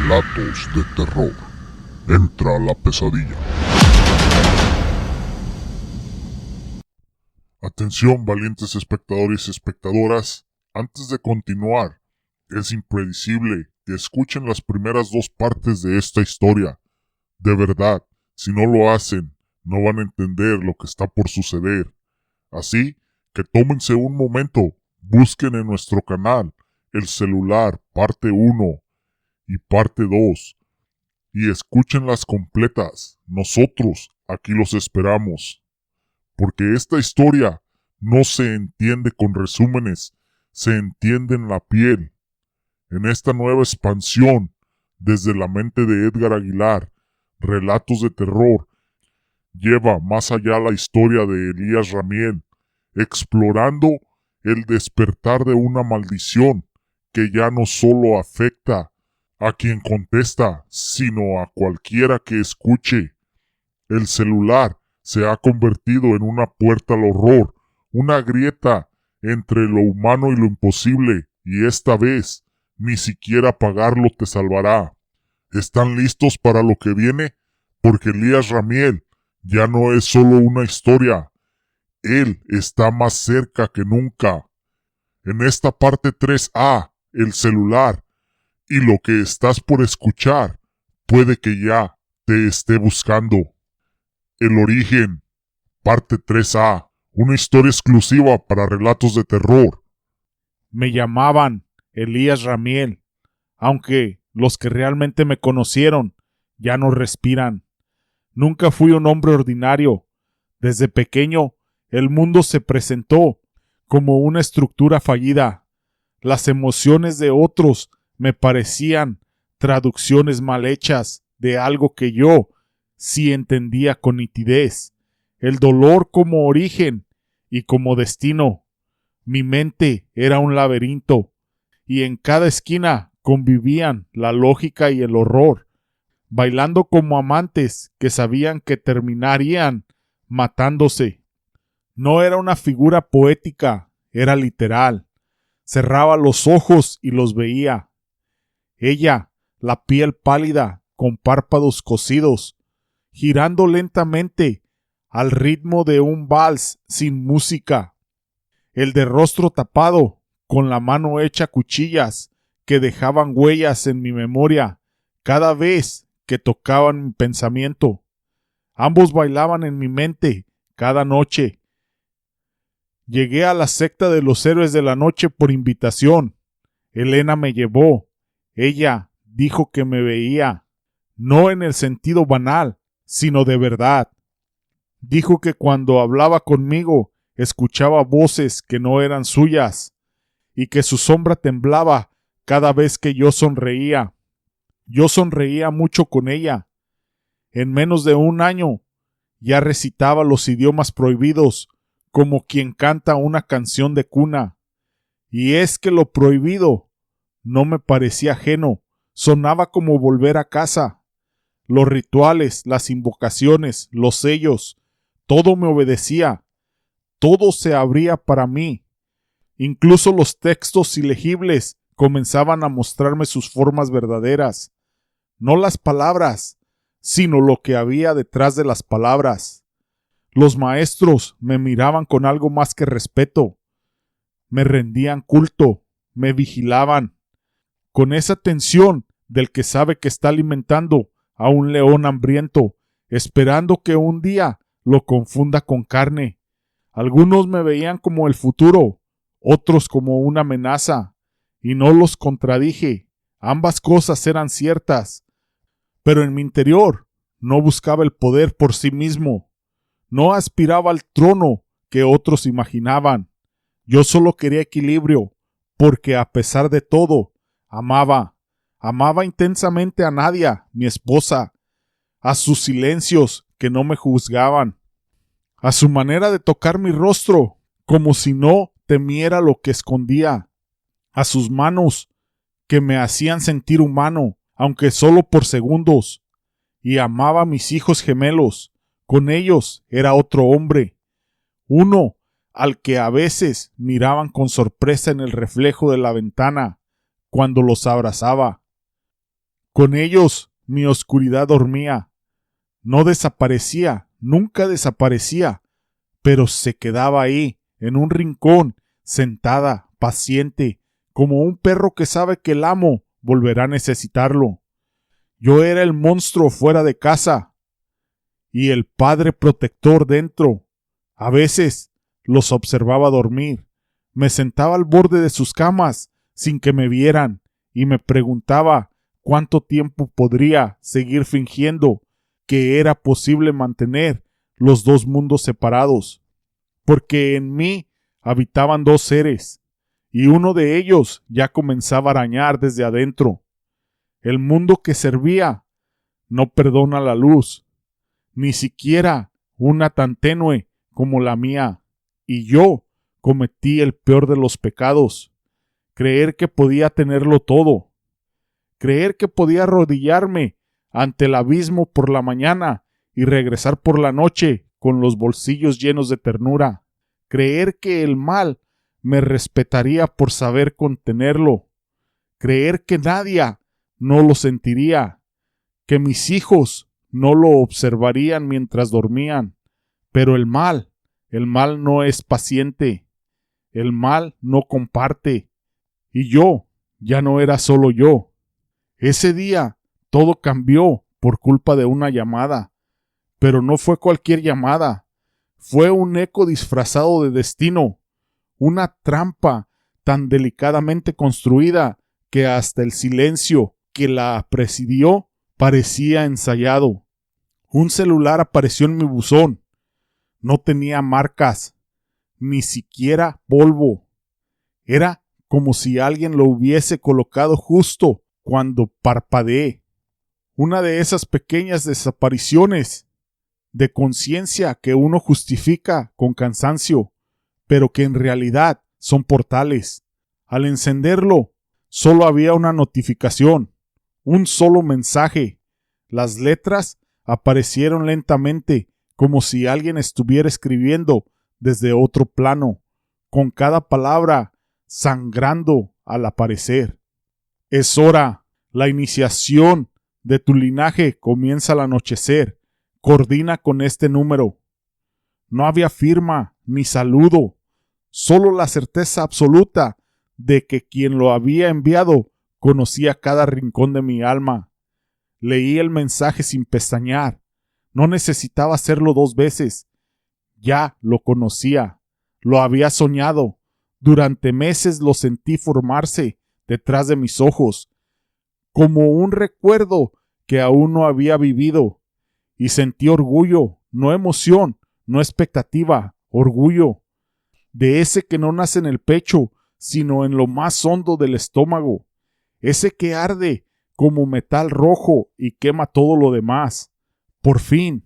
Relatos de terror. Entra la pesadilla. Atención, valientes espectadores y espectadoras. Antes de continuar, es impredecible que escuchen las primeras dos partes de esta historia. De verdad, si no lo hacen, no van a entender lo que está por suceder. Así que tómense un momento, busquen en nuestro canal El Celular parte 1 y parte 2 y escúchenlas completas. Nosotros aquí los esperamos. Porque esta historia no se entiende con resúmenes, se entiende en la piel. En esta nueva expansión, desde la mente de Edgar Aguilar, Relatos de Terror, lleva más allá la historia de Elías Ramiel, explorando el despertar de una maldición que ya no solo afecta a quien contesta, sino a cualquiera que escuche. El celular se ha convertido en una puerta al horror, una grieta entre lo humano y lo imposible, y esta vez ni siquiera pagarlo te salvará. ¿Están listos para lo que viene? Porque Elías Ramiel ya no es solo una historia, él está más cerca que nunca. En esta parte 3A, el celular, y lo que estás por escuchar, puede que ya te esté buscando. El origen, parte 3A, una historia exclusiva para Relatos de Terror. Me llamaban Elías Ramiel, aunque los que realmente me conocieron ya no respiran. Nunca fui un hombre ordinario. Desde pequeño, el mundo se presentó como una estructura fallida. Las emociones de otros me parecían traducciones mal hechas de algo que yo sí entendía con nitidez. El dolor como origen y como destino. Mi mente era un laberinto, y en cada esquina convivían la lógica y el horror, bailando como amantes que sabían que terminarían matándose. No era una figura poética, era literal. Cerraba los ojos y los veía. Ella, la piel pálida, con párpados cosidos, girando lentamente al ritmo de un vals sin música. El de rostro tapado, con la mano hecha cuchillas que dejaban huellas en mi memoria cada vez que tocaban mi pensamiento. Ambos bailaban en mi mente cada noche. Llegué a la secta de los héroes de la noche por invitación. Elena me llevó. Ella dijo que me veía, no en el sentido banal, sino de verdad. Dijo que cuando hablaba conmigo escuchaba voces que no eran suyas y que su sombra temblaba cada vez que yo sonreía. Yo sonreía mucho con ella. En menos de un año ya recitaba los idiomas prohibidos como quien canta una canción de cuna. Y es que lo prohibido no me parecía ajeno, sonaba como volver a casa. Los rituales, las invocaciones, los sellos, todo me obedecía. Todo se abría para mí. Incluso los textos ilegibles comenzaban a mostrarme sus formas verdaderas. No las palabras, sino lo que había detrás de las palabras. Los maestros me miraban con algo más que respeto. Me rendían culto, me vigilaban, con esa tensión del que sabe que está alimentando a un león hambriento, esperando que un día lo confunda con carne. Algunos me veían como el futuro, otros como una amenaza, y no los contradije. Ambas cosas eran ciertas, pero en mi interior no buscaba el poder por sí mismo, no aspiraba al trono que otros imaginaban. Yo solo quería equilibrio, porque a pesar de todo, amaba intensamente a Nadia, mi esposa, a sus silencios que no me juzgaban, a su manera de tocar mi rostro, como si no temiera lo que escondía, a sus manos que me hacían sentir humano, aunque solo por segundos, y amaba a mis hijos gemelos. Con ellos era otro hombre, uno al que a veces miraban con sorpresa en el reflejo de la ventana cuando los abrazaba. Con ellos mi oscuridad dormía. No desaparecía, nunca desaparecía, pero se quedaba ahí, en un rincón, sentada, paciente, como un perro que sabe que el amo volverá a necesitarlo. Yo era el monstruo fuera de casa y el padre protector dentro. A veces los observaba dormir. Me sentaba al borde de sus camas sin que me vieran y me preguntaba cuánto tiempo podría seguir fingiendo que era posible mantener los dos mundos separados. Porque en mí habitaban dos seres y uno de ellos ya comenzaba a arañar desde adentro. El mundo que servía no perdona la luz, ni siquiera una tan tenue como la mía, y yo cometí el peor de los pecados, creer que podía tenerlo todo, creer que podía arrodillarme ante el abismo por la mañana y regresar por la noche con los bolsillos llenos de ternura, creer que el mal me respetaría por saber contenerlo, creer que nadie no lo sentiría, que mis hijos no lo observarían mientras dormían. Pero el mal no es paciente, el mal no comparte, y yo ya no era solo yo. Ese día todo cambió por culpa de una llamada, pero no fue cualquier llamada, fue un eco disfrazado de destino, una trampa tan delicadamente construida que hasta el silencio que la presidió parecía ensayado. Un celular apareció en mi buzón. No tenía marcas, ni siquiera polvo. Era como si alguien lo hubiese colocado justo cuando parpadeé. Una de esas pequeñas desapariciones de conciencia que uno justifica con cansancio, pero que en realidad son portales. Al encenderlo, solo había una notificación, un solo mensaje. Las letras aparecieron lentamente, como si alguien estuviera escribiendo desde otro plano, con cada palabra sangrando al aparecer. Es hora, la iniciación de tu linaje comienza al anochecer. Coordina con este número. No había firma ni saludo, solo la certeza absoluta de que quien lo había enviado conocía cada rincón de mi alma. Leí el mensaje sin pestañear. No necesitaba hacerlo 2 veces. Ya lo conocía. Lo había soñado. Durante meses lo sentí formarse detrás de mis ojos, como un recuerdo que aún no había vivido. Y sentí orgullo, no emoción, no expectativa, orgullo. De ese que no nace en el pecho, sino en lo más hondo del estómago. Ese que arde como metal rojo y quema todo lo demás. Por fin,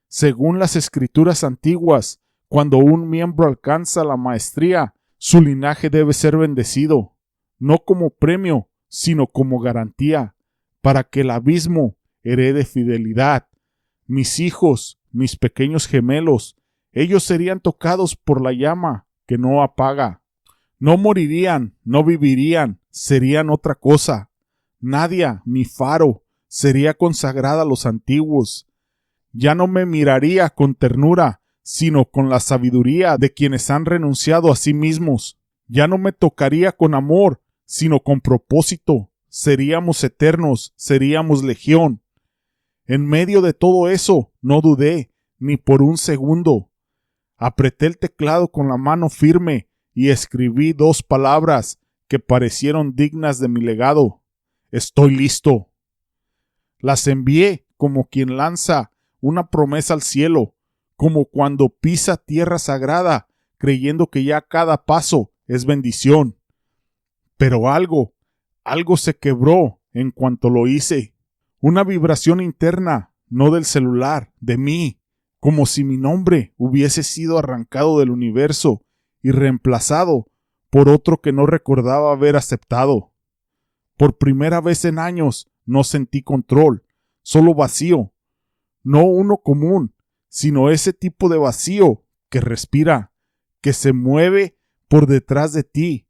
según las escrituras antiguas, cuando un miembro alcanza la maestría, su linaje debe ser bendecido, no como premio, sino como garantía, para que el abismo herede fidelidad. Mis hijos, mis pequeños gemelos, ellos serían tocados por la llama que no apaga. No morirían, no vivirían, serían otra cosa. Nadia, mi faro, sería consagrada a los antiguos. Ya no me miraría con ternura, sino con la sabiduría de quienes han renunciado a sí mismos. Ya no me tocaría con amor, sino con propósito. Seríamos eternos, seríamos legión. En medio de todo eso, no dudé, ni por un segundo. Apreté el teclado con la mano firme y escribí 2 palabras que parecieron dignas de mi legado. Estoy listo. Las envié como quien lanza una promesa al cielo, como cuando pisa tierra sagrada, creyendo que ya cada paso es bendición. Pero algo se quebró en cuanto lo hice. Una vibración interna, no del celular, de mí, como si mi nombre hubiese sido arrancado del universo y reemplazado por otro que no recordaba haber aceptado. Por primera vez en años no sentí control, solo vacío. No uno común, sino ese tipo de vacío que respira, que se mueve por detrás de ti,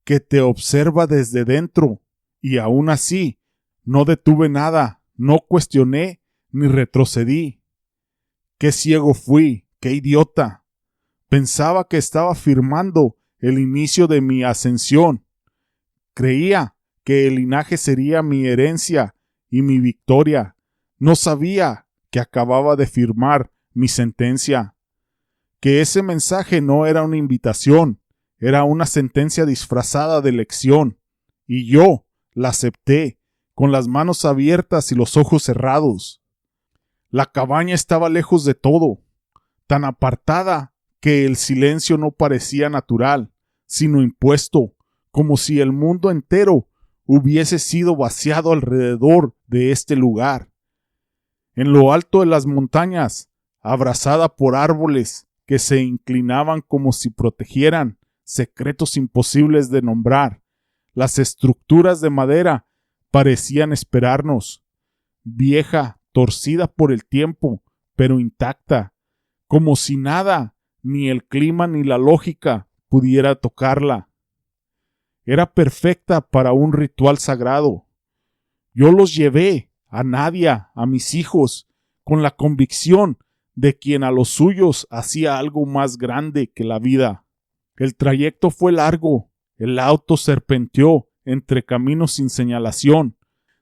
que te observa desde dentro y aún así No detuve nada, no cuestioné ni retrocedí. Qué ciego fui, qué idiota. Pensaba que estaba firmando el inicio de mi ascensión. Creía que el linaje sería mi herencia y mi victoria. No sabía que acababa de firmar mi sentencia. Que ese mensaje no era una invitación, era una sentencia disfrazada de lección. Y yo la acepté, con las manos abiertas y los ojos cerrados. La cabaña estaba lejos de todo, tan apartada que el silencio no parecía natural, sino impuesto, como si el mundo entero hubiese sido vaciado alrededor de este lugar. En lo alto de las montañas, abrazada por árboles que se inclinaban como si protegieran secretos imposibles de nombrar, las estructuras de madera parecían esperarnos, vieja, torcida por el tiempo, pero intacta, como si nada, ni el clima ni la lógica, pudiera tocarla. Era perfecta para un ritual sagrado. Yo los llevé, a Nadia, a mis hijos, con la convicción de quien a los suyos hacía algo más grande que la vida. El trayecto fue largo, el auto serpenteó entre caminos sin señalación,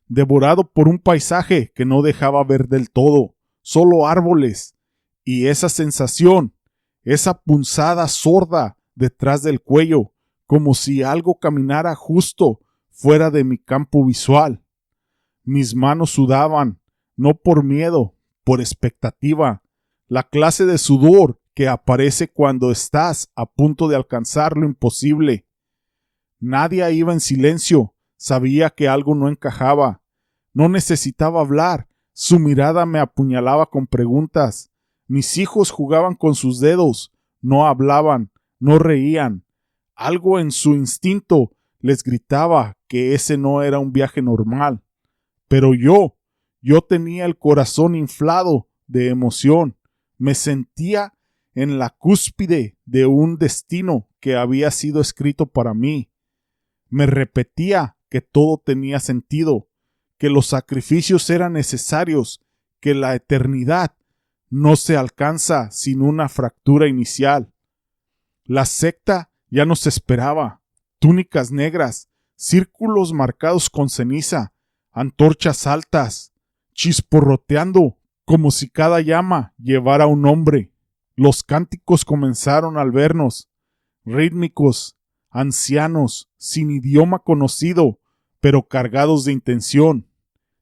devorado por un paisaje que no dejaba ver del todo, solo árboles, y esa sensación, esa punzada sorda detrás del cuello, como si algo caminara justo fuera de mi campo visual. Mis manos sudaban, no por miedo, por expectativa, la clase de sudor que aparece cuando estás a punto de alcanzar lo imposible. Nadie iba en silencio, sabía que algo no encajaba. No necesitaba hablar, su mirada me apuñalaba con preguntas. Mis hijos jugaban con sus dedos, no hablaban, no reían. Algo en su instinto les gritaba que ese no era un viaje normal. Pero yo tenía el corazón inflado de emoción. Me sentía en la cúspide de un destino que había sido escrito para mí. Me repetía que todo tenía sentido, que los sacrificios eran necesarios, que la eternidad no se alcanza sin una fractura inicial. La secta ya nos esperaba, túnicas negras, círculos marcados con ceniza, antorchas altas, chisporroteando como si cada llama llevara un nombre. Los cánticos comenzaron al vernos, rítmicos, ancianos, sin idioma conocido, pero cargados de intención.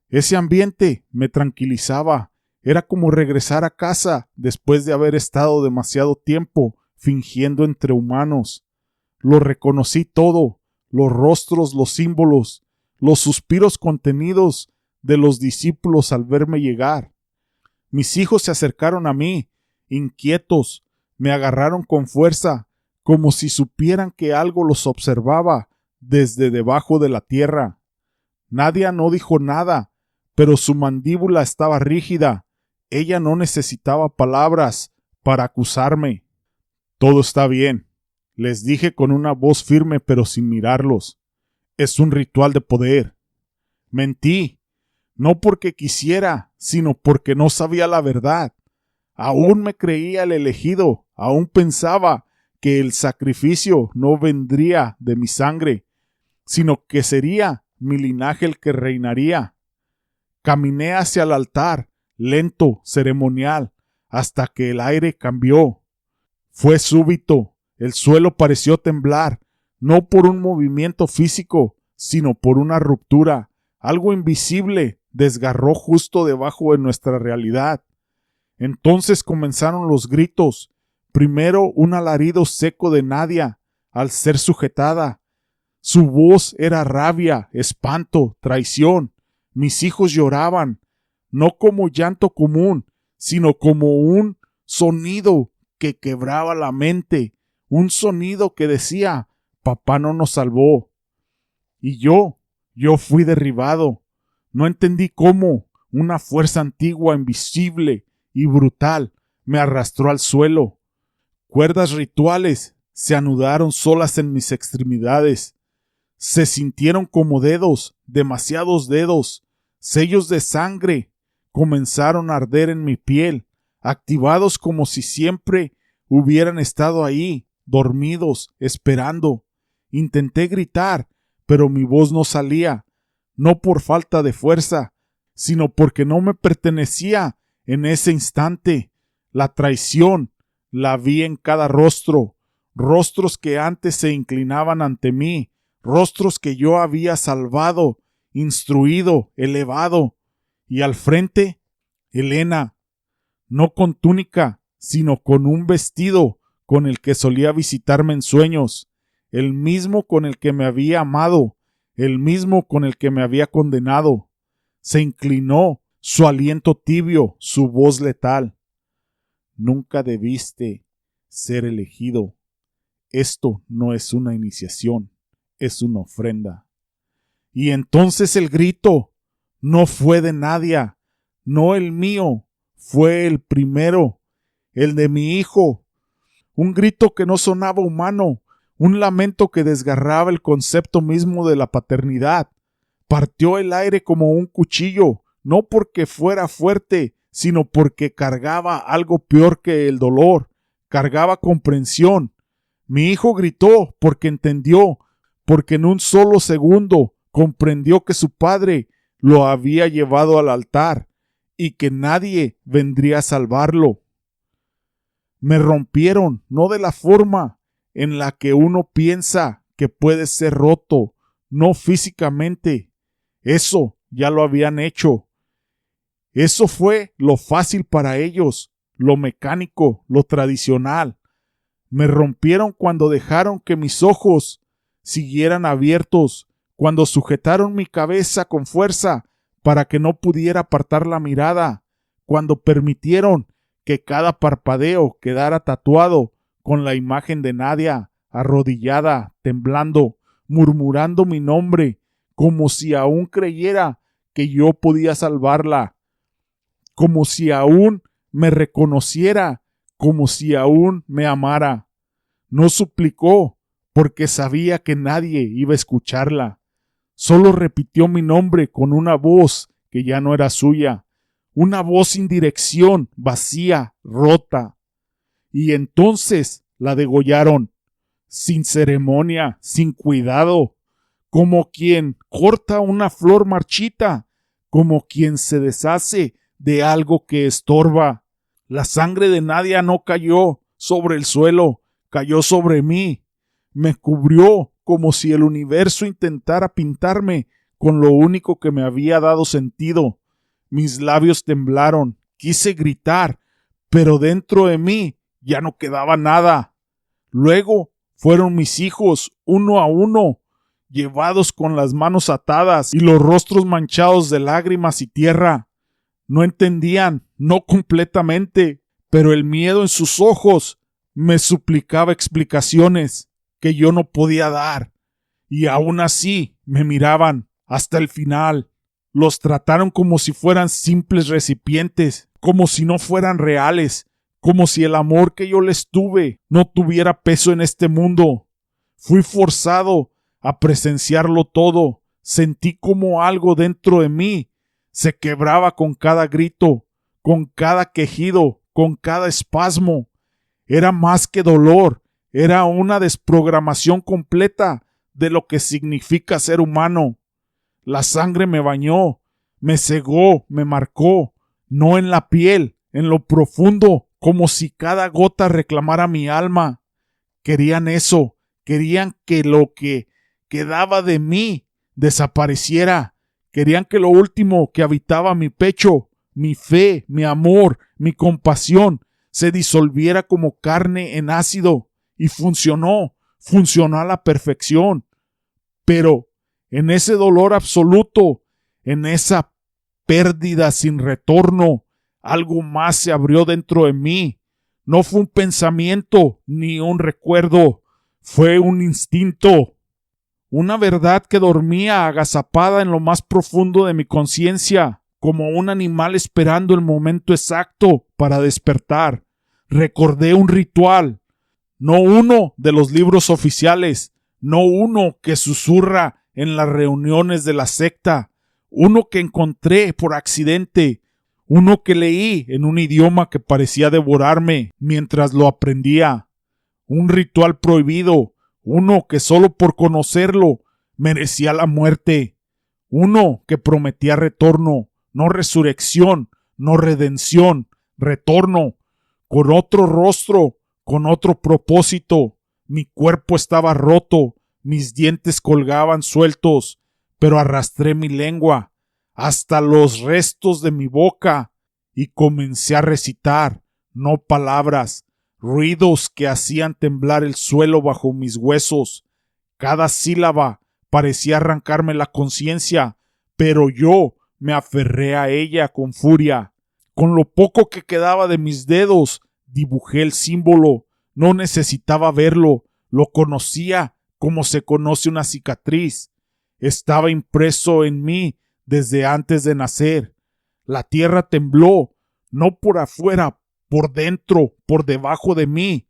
Ese ambiente me tranquilizaba, era como regresar a casa después de haber estado demasiado tiempo fingiendo entre humanos. Lo reconocí todo, los rostros, los símbolos, los suspiros contenidos de los discípulos al verme llegar. Mis hijos se acercaron a mí, inquietos, me agarraron con fuerza, como si supieran que algo los observaba desde debajo de la tierra. Nadia no dijo nada, pero su mandíbula estaba rígida. Ella no necesitaba palabras para acusarme. Todo está bien, les dije con una voz firme pero sin mirarlos. Es un ritual de poder. Mentí, no porque quisiera, sino porque no sabía la verdad. Aún me creía el elegido, aún pensaba que el sacrificio no vendría de mi sangre, sino que sería mi linaje el que reinaría. Caminé hacia el altar, lento, ceremonial, hasta que el aire cambió. Fue súbito, el suelo pareció temblar, no por un movimiento físico, sino por una ruptura. Algo invisible desgarró justo debajo de nuestra realidad. Entonces comenzaron los gritos. Primero un alarido seco de Nadia al ser sujetada. Su voz era rabia, espanto, traición. Mis hijos lloraban, no como llanto común, sino como un sonido que quebraba la mente, un sonido que decía, papá no nos salvó. Y yo fui derribado. No entendí cómo una fuerza antigua, invisible y brutal me arrastró al suelo. Cuerdas rituales se anudaron solas en mis extremidades. Se sintieron como dedos, demasiados dedos, Sellos de sangre comenzaron a arder en mi piel, activados como si siempre hubieran estado ahí, dormidos, esperando. Intenté gritar, pero mi voz no salía, no por falta de fuerza, sino porque no me pertenecía en ese instante. La traición la vi en cada rostro, rostros que antes se inclinaban ante mí, rostros que yo había salvado, instruido, elevado. Y al frente, Elena, no con túnica, sino con un vestido con el que solía visitarme en sueños, el mismo con el que me había amado, el mismo con el que me había condenado. Se inclinó, su aliento tibio, su voz letal. Nunca debiste ser elegido. Esto no es una iniciación, es una ofrenda. Y entonces el grito no fue de Nadia, no el mío, fue el primero, el de mi hijo. Un grito que no sonaba humano, un lamento que desgarraba el concepto mismo de la paternidad. Partió el aire como un cuchillo, no porque fuera fuerte, sino porque cargaba algo peor que el dolor, cargaba comprensión. Mi hijo gritó porque entendió, porque en un solo segundo comprendió que su padre lo había llevado al altar y que nadie vendría a salvarlo. Me rompieron, no de la forma en la que uno piensa que puede ser roto, no físicamente. Eso ya lo habían hecho. Eso fue lo fácil para ellos, lo mecánico, lo tradicional. Me rompieron cuando dejaron que mis ojos siguieran abiertos, cuando sujetaron mi cabeza con fuerza para que no pudiera apartar la mirada, cuando permitieron que cada parpadeo quedara tatuado con la imagen de Nadia, arrodillada, temblando, murmurando mi nombre, como si aún creyera que yo podía salvarla, como si aún me reconociera, como si aún me amara. No suplicó, porque sabía que nadie iba a escucharla. Solo repitió mi nombre con una voz que ya no era suya, una voz sin dirección, vacía, rota. Y entonces la degollaron, sin ceremonia, sin cuidado, como quien corta una flor marchita, como quien se deshace de algo que estorba. La sangre de Nadia no cayó sobre el suelo, cayó sobre mí. Me cubrió como si el universo intentara pintarme con lo único que me había dado sentido. Mis labios temblaron, quise gritar, pero dentro de mí ya no quedaba nada. Luego fueron mis hijos, uno a uno, llevados con las manos atadas y los rostros manchados de lágrimas y tierra. No entendían, no completamente, pero el miedo en sus ojos me suplicaba explicaciones que yo no podía dar. Y aún así me miraban hasta el final. Los trataron como si fueran simples recipientes, como si no fueran reales, como si el amor que yo les tuve no tuviera peso en este mundo. Fui forzado a presenciarlo todo. Sentí como algo dentro de mí se quebraba con cada grito, con cada quejido, con cada espasmo. Era más que dolor, era una desprogramación completa de lo que significa ser humano. La sangre me bañó, me cegó, me marcó, no en la piel, en lo profundo, como si cada gota reclamara mi alma. Querían eso, querían que lo que quedaba de mí desapareciera. Querían que lo último que habitaba mi pecho, mi fe, mi amor, mi compasión, se disolviera como carne en ácido. Y funcionó a la perfección. Pero en ese dolor absoluto, en esa pérdida sin retorno, algo más se abrió dentro de mí. No fue un pensamiento ni un recuerdo, fue un instinto. Una verdad que dormía agazapada en lo más profundo de mi conciencia, como un animal esperando el momento exacto para despertar. Recordé un ritual, no uno de los libros oficiales, no uno que susurra en las reuniones de la secta, uno que encontré por accidente, uno que leí en un idioma que parecía devorarme mientras lo aprendía, un ritual prohibido, uno que solo por conocerlo merecía la muerte, uno que prometía retorno, no resurrección, no redención, retorno, con otro rostro, con otro propósito. Mi cuerpo estaba roto, mis dientes colgaban sueltos, pero arrastré mi lengua hasta los restos de mi boca y comencé a recitar, no palabras, ruidos que hacían temblar el suelo bajo mis huesos. Cada sílaba parecía arrancarme la conciencia, pero yo me aferré a ella con furia. Con lo poco que quedaba de mis dedos, dibujé el símbolo. No necesitaba verlo, lo conocía como se conoce una cicatriz. Estaba impreso en mí desde antes de nacer. La tierra tembló, no por afuera, por dentro, por debajo de mí,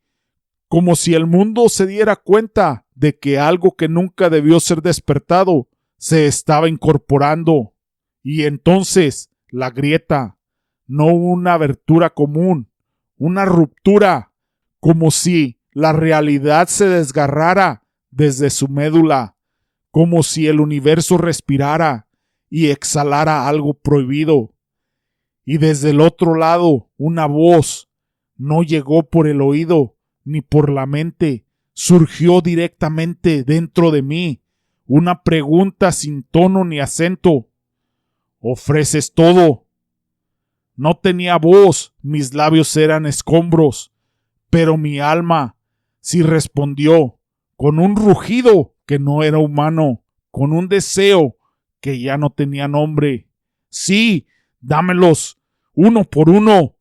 como si el mundo se diera cuenta de que algo que nunca debió ser despertado se estaba incorporando. Y entonces la grieta, no una abertura común, una ruptura, como si la realidad se desgarrara desde su médula, como si el universo respirara y exhalara algo prohibido. Y desde el otro lado, una voz no llegó por el oído ni por la mente, surgió directamente dentro de mí, una pregunta sin tono ni acento. ¿Ofreces todo? No tenía voz, mis labios eran escombros, pero mi alma sí respondió, con un rugido que no era humano, con un deseo que ya no tenía nombre. Sí, dámelos, uno por uno,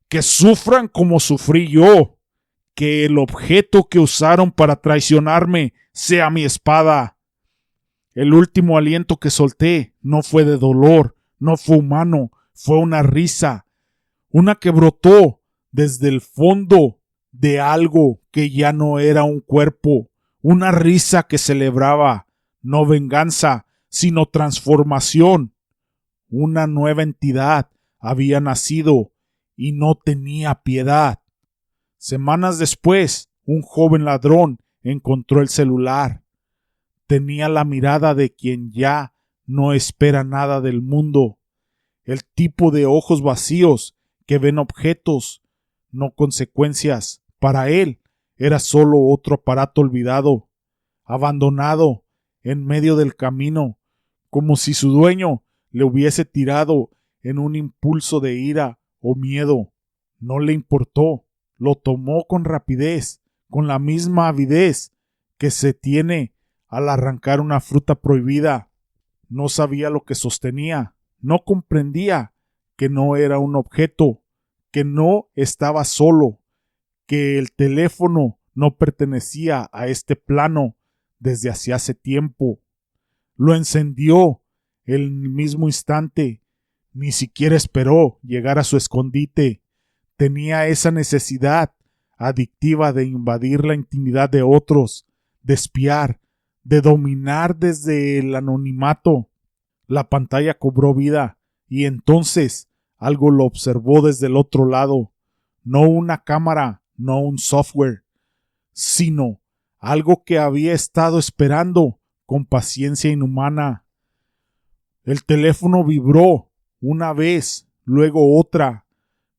que sufran como sufrí yo, que el objeto que usaron para traicionarme sea mi espada. El último aliento que solté no fue de dolor, no fue humano, fue una risa, una que brotó desde el fondo de algo que ya no era un cuerpo, una risa que celebraba no venganza, sino transformación. Una nueva entidad había nacido y no tenía piedad. Semanas después, un joven ladrón encontró el celular. Tenía la mirada de quien ya no espera nada del mundo, el tipo de ojos vacíos que ven objetos, no consecuencias. Para él era solo otro aparato olvidado, abandonado en medio del camino, como si su dueño le hubiese tirado en un impulso de ira o miedo. No le importó, lo tomó con rapidez, con la misma avidez que se tiene al arrancar una fruta prohibida. No sabía lo que sostenía, no comprendía que no era un objeto, que no estaba solo, que el teléfono no pertenecía a este plano desde hacía hace tiempo. Lo encendió el mismo instante, ni siquiera esperó llegar a su escondite. Tenía esa necesidad adictiva de invadir la intimidad de otros, de espiar, de dominar desde el anonimato. La pantalla cobró vida y entonces algo lo observó desde el otro lado. No una cámara, no un software, sino algo que había estado esperando con paciencia inhumana. El teléfono vibró una vez, luego otra.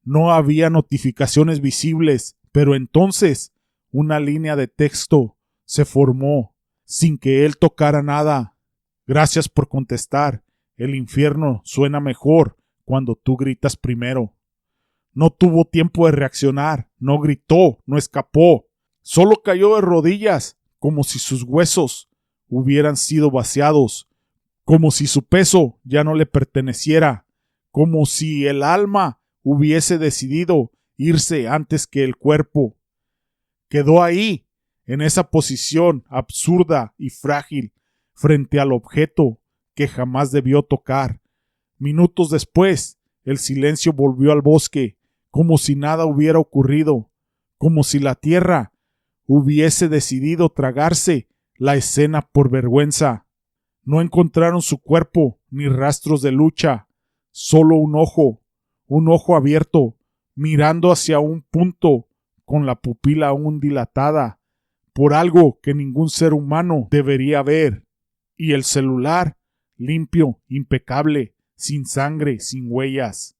No había notificaciones visibles, pero entonces una línea de texto se formó sin que él tocara nada. Gracias por contestar. El infierno suena mejor cuando tú gritas primero. No tuvo tiempo de reaccionar, no gritó, no escapó. Solo cayó de rodillas, como si sus huesos hubieran sido vaciados, como si su peso ya no le perteneciera, como si el alma hubiese decidido irse antes que el cuerpo. Quedó ahí, en esa posición absurda y frágil, frente al objeto que jamás debió tocar. Minutos después, el silencio volvió al bosque, como si nada hubiera ocurrido, como si la tierra hubiese decidido tragarse la escena por vergüenza. No encontraron su cuerpo, ni rastros de lucha, solo un ojo abierto, mirando hacia un punto, con la pupila aún dilatada, por algo que ningún ser humano debería ver, y el celular limpio, impecable, sin sangre, sin huellas,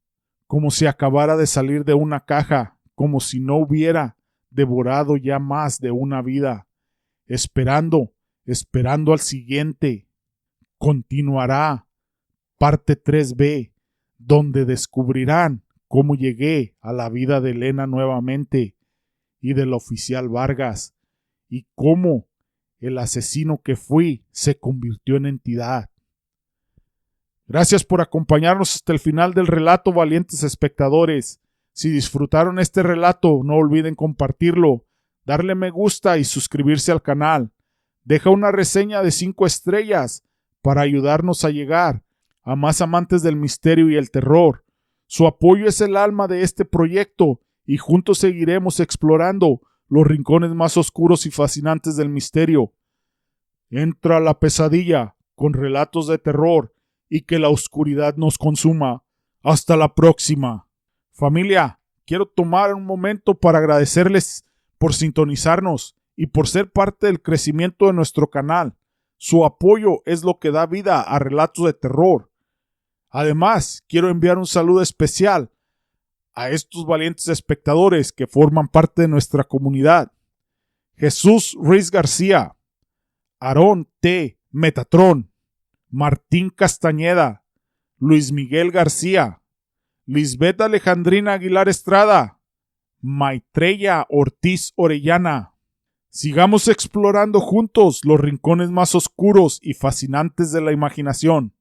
como si acabara de salir de una caja, como si no hubiera devorado ya más de una vida, esperando al siguiente. Continuará parte 3B, donde descubrirán cómo llegué a la vida de Elena nuevamente y del oficial Vargas, y cómo el asesino que fui se convirtió en entidad. Gracias por acompañarnos hasta el final del relato, valientes espectadores. Si disfrutaron este relato, no olviden compartirlo, darle me gusta y suscribirse al canal. Deja una reseña de 5 estrellas para ayudarnos a llegar a más amantes del misterio y el terror. Su apoyo es el alma de este proyecto y juntos seguiremos explorando los rincones más oscuros y fascinantes del misterio. Entra a la pesadilla con relatos de terror y que la oscuridad nos consuma. Hasta la próxima. Familia, quiero tomar un momento para agradecerles por sintonizarnos y por ser parte del crecimiento de nuestro canal. Su apoyo es lo que da vida a relatos de terror. Además, quiero enviar un saludo especial a estos valientes espectadores que forman parte de nuestra comunidad. Jesús Ruiz García, Aarón T. Metatrón, Martín Castañeda, Luis Miguel García, Lisbeth Alejandrina Aguilar Estrada, Maitreya Ortiz Orellana. Sigamos explorando juntos los rincones más oscuros y fascinantes de la imaginación.